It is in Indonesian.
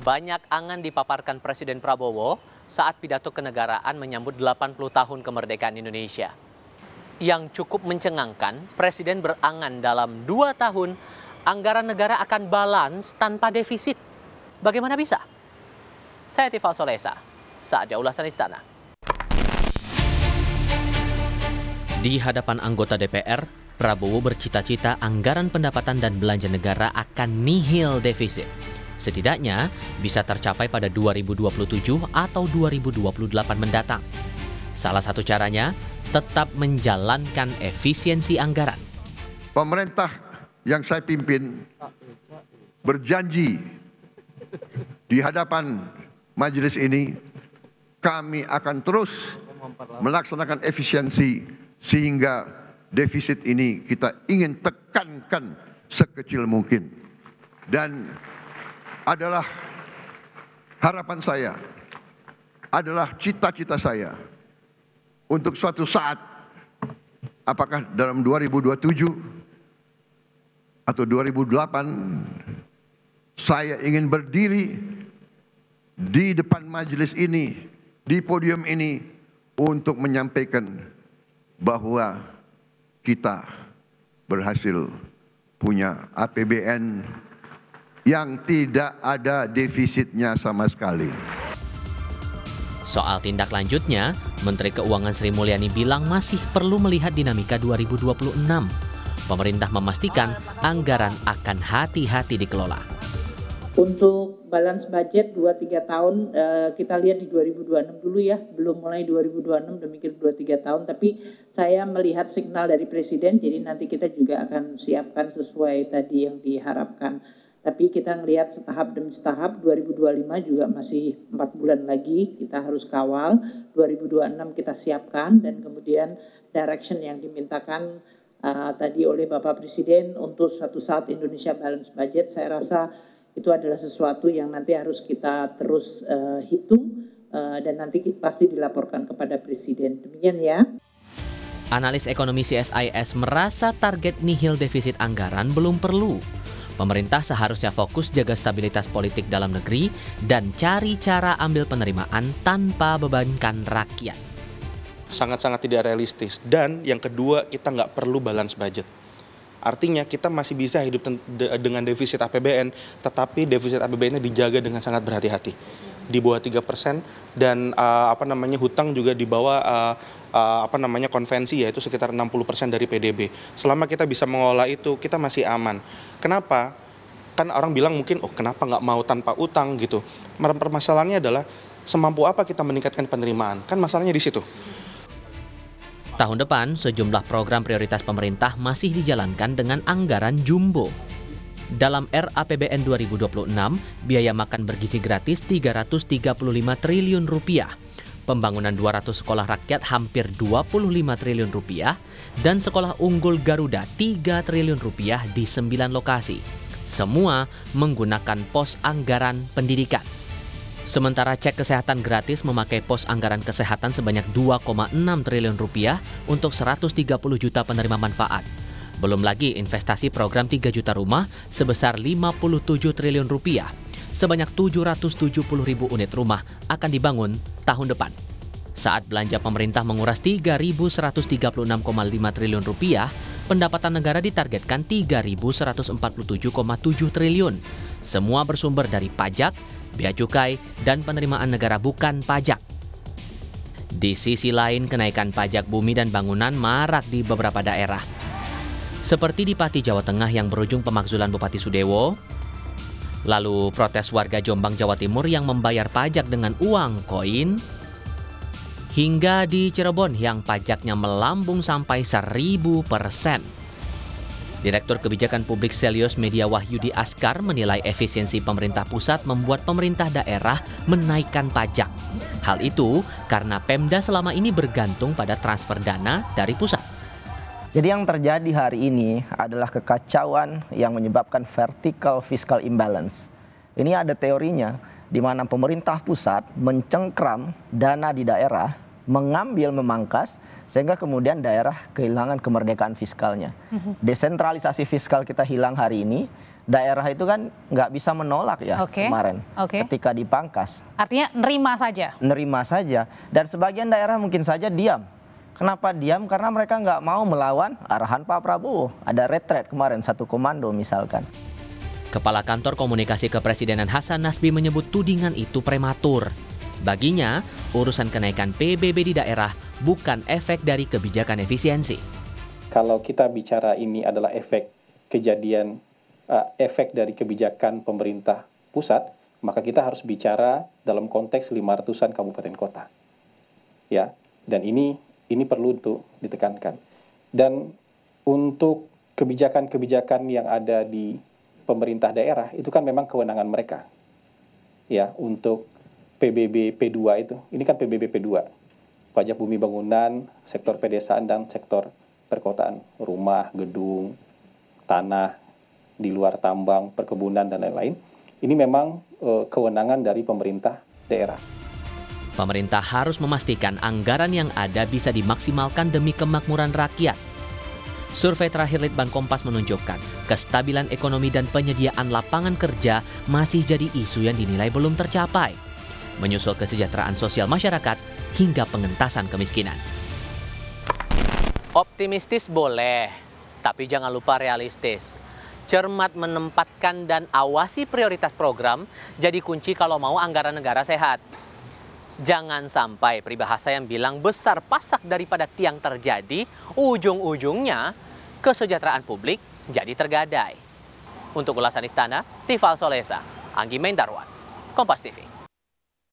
Banyak angan dipaparkan Presiden Prabowo saat pidato kenegaraan menyambut 80 tahun kemerdekaan Indonesia. Yang cukup mencengangkan, Presiden berangan dalam 2 tahun anggaran negara akan balance tanpa defisit. Bagaimana bisa? Saya Tifal Solesa, saatnya ulasan istana. Di hadapan anggota DPR, Prabowo bercita-cita anggaran pendapatan dan belanja negara akan nihil defisit. Setidaknya bisa tercapai pada 2027 atau 2028 mendatang. Salah satu caranya tetap menjalankan efisiensi anggaran. Pemerintah yang saya pimpin berjanji di hadapan majelis ini kami akan terus melaksanakan efisiensi sehingga defisit ini kita ingin tekankan sekecil mungkin. Dan adalah harapan saya, adalah cita-cita saya untuk suatu saat, apakah dalam 2027 atau 2008, saya ingin berdiri di depan majelis ini, di podium ini, untuk menyampaikan bahwa kita berhasil punya APBN yang tidak ada defisitnya sama sekali. Soal tindak lanjutnya, Menteri Keuangan Sri Mulyani bilang masih perlu melihat dinamika 2026. Pemerintah memastikan anggaran akan hati-hati dikelola. Untuk balance budget 2-3 tahun, kita lihat di 2026 dulu ya, belum mulai 2026 demikian 2-3 tahun, tapi saya melihat signal dari Presiden, jadi nanti kita juga akan siapkan sesuai tadi yang diharapkan. Tapi kita melihat setahap demi setahap, 2025 juga masih 4 bulan lagi, kita harus kawal, 2026 kita siapkan, dan kemudian direction yang dimintakan tadi oleh Bapak Presiden untuk suatu saat Indonesia balance budget, saya rasa itu adalah sesuatu yang nanti harus kita terus hitung dan nanti pasti dilaporkan kepada Presiden. Demikian ya. Analis ekonomi CSIS merasa target nihil defisit anggaran belum perlu. Pemerintah seharusnya fokus jaga stabilitas politik dalam negeri dan cari cara ambil penerimaan tanpa bebankan rakyat. Sangat-sangat tidak realistis. Dan yang kedua, kita nggak perlu balance budget. Artinya kita masih bisa hidup dengan defisit APBN, tetapi defisit APBN-nya dijaga dengan sangat berhati-hati. Di bawah 3% dan hutang juga di bawah konvensi, yaitu sekitar 60% dari PDB. Selama kita bisa mengolah itu, kita masih aman. Kenapa? Kan orang bilang mungkin, kenapa nggak mau tanpa utang gitu. Permasalahannya adalah semampu apa kita meningkatkan penerimaan. Kan masalahnya di situ. Tahun depan, sejumlah program prioritas pemerintah masih dijalankan dengan anggaran jumbo. Dalam RAPBN 2026, biaya makan bergizi gratis 335 triliun rupiah. Pembangunan 200 sekolah rakyat hampir 25 triliun rupiah, dan sekolah unggul Garuda 3 triliun rupiah di 9 lokasi. Semua menggunakan pos anggaran pendidikan. Sementara cek kesehatan gratis memakai pos anggaran kesehatan sebanyak 2,6 triliun rupiah untuk 130 juta penerima manfaat. Belum lagi investasi program 3 juta rumah sebesar 57 triliun rupiah. Sebanyak 770 ribu unit rumah akan dibangun tahun depan. Saat belanja pemerintah menguras 3.136,5 triliun rupiah, pendapatan negara ditargetkan 3.147,7 triliun. Semua bersumber dari pajak, bea cukai, dan penerimaan negara bukan pajak. Di sisi lain, kenaikan pajak bumi dan bangunan marak di beberapa daerah. Seperti di Pati, Jawa Tengah yang berujung pemakzulan Bupati Sudewo, lalu protes warga Jombang, Jawa Timur yang membayar pajak dengan uang koin, hingga di Cirebon yang pajaknya melambung sampai 1000%. Direktur Kebijakan Publik Selios Media Wahyudi Askar menilai efisiensi pemerintah pusat membuat pemerintah daerah menaikkan pajak. Hal itu karena Pemda selama ini bergantung pada transfer dana dari pusat. Jadi yang terjadi hari ini adalah kekacauan yang menyebabkan vertical fiscal imbalance. Ini ada teorinya di mana pemerintah pusat mencengkram dana di daerah, mengambil, memangkas, sehingga kemudian daerah kehilangan kemerdekaan fiskalnya. Desentralisasi fiskal kita hilang hari ini, daerah itu kan nggak bisa menolak ya kemarin ketika dipangkas. Artinya nerima saja? Nerima saja. Dan sebagian daerah mungkin saja diam. Kenapa diam? Karena mereka nggak mau melawan arahan Pak Prabowo. Ada retret kemarin, 1 komando misalkan. Kepala Kantor Komunikasi Kepresidenan Hasan Nasbi menyebut tudingan itu prematur. Baginya, urusan kenaikan PBB di daerah bukan efek dari kebijakan efisiensi. Kalau kita bicara ini adalah efek dari kebijakan pemerintah pusat, maka kita harus bicara dalam konteks 500-an kabupaten kota. Ya, dan ini perlu untuk ditekankan. Dan untuk kebijakan-kebijakan yang ada di pemerintah daerah itu kan memang kewenangan mereka. Ya, untuk PBB P2 itu, ini kan PBB P2. Pajak bumi bangunan, sektor pedesaan dan sektor perkotaan, rumah, gedung, tanah, di luar tambang, perkebunan, dan lain-lain. Ini memang kewenangan dari pemerintah daerah. Pemerintah harus memastikan anggaran yang ada bisa dimaksimalkan demi kemakmuran rakyat. Survei terakhir Litbang Kompas menunjukkan kestabilan ekonomi dan penyediaan lapangan kerja masih jadi isu yang dinilai belum tercapai, menyusul kesejahteraan sosial masyarakat hingga pengentasan kemiskinan. Optimistis boleh, tapi jangan lupa realistis. Cermat menempatkan dan awasi prioritas program jadi kunci kalau mau anggaran negara sehat. Jangan sampai peribahasa yang bilang besar pasak daripada tiang terjadi, ujung-ujungnya kesejahteraan publik jadi tergadai. Untuk ulasan Istana, Tifal Solesa, Anggi Mendarwan, Kompas TV.